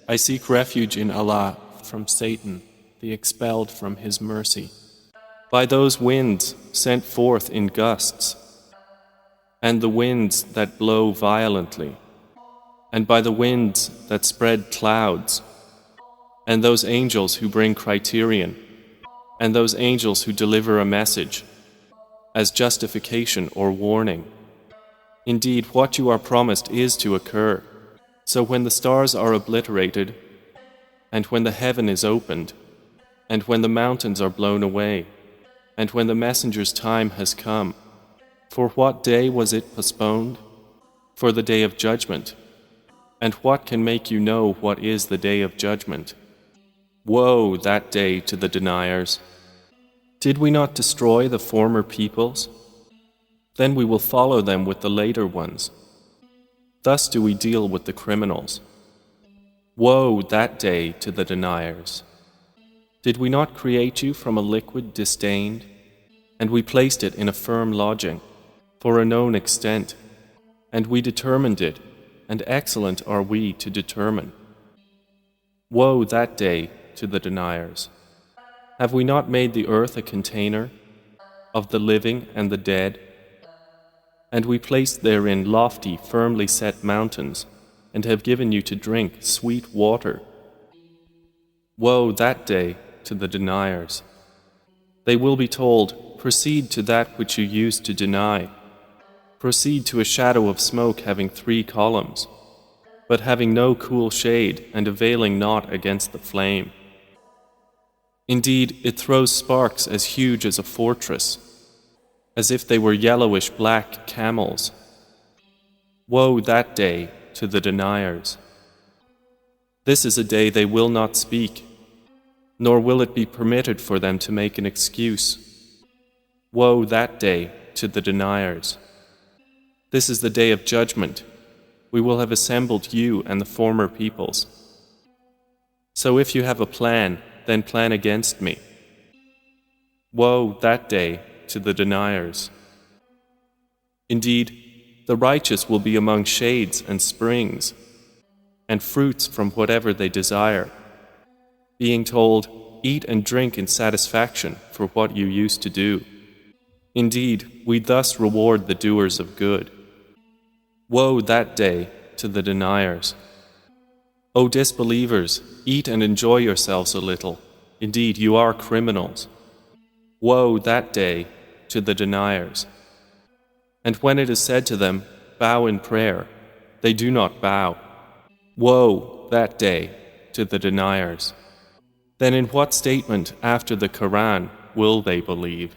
I seek refuge in Allah from Satan, the expelled from His mercy. By those winds sent forth in gusts, and the winds that blow violently, and by the winds that spread clouds, and those angels who bring criterion, and those angels who deliver a message as justification or warning. Indeed, what you are promised is to occur. So when the stars are obliterated, and when the heaven is opened, and when the mountains are blown away, and when the messenger's time has come, for what day was it postponed? For the day of judgment. And what can make you know what is the day of judgment? Woe that day to the deniers! Did we not destroy the former peoples? Then we will follow them with the later ones. Thus do we deal with the criminals. Woe that day to the deniers! Did we not create you from a liquid disdained, and we placed it in a firm lodging, for a known extent, and we determined it, and excellent are we to determine. Woe that day to the deniers! Have we not made the earth a container of the living and the dead? And we placed therein lofty, firmly set mountains, and have given you to drink sweet water. Woe that day to the deniers! They will be told, proceed to that which you used to deny. Proceed to a shadow of smoke having 3 columns, but having no cool shade and availing naught against the flame. Indeed, it throws sparks as huge as a fortress, as if they were yellowish black camels. Woe that day to the deniers! This is a day they will not speak, nor will it be permitted for them to make an excuse. Woe that day to the deniers! This is the day of judgment. We will have assembled you and the former peoples. So if you have a plan, then plan against me. Woe that day to the deniers! Indeed, the righteous will be among shades and springs, and fruits from whatever they desire, being told, eat and drink in satisfaction for what you used to do. Indeed, we thus reward the doers of good. Woe that day to the deniers! O disbelievers, eat and enjoy yourselves a little. Indeed, you are criminals. Woe that day to the deniers! And when it is said to them, bow in prayer, they do not bow. Woe that day to the deniers! Then in what statement after the Quran will they believe?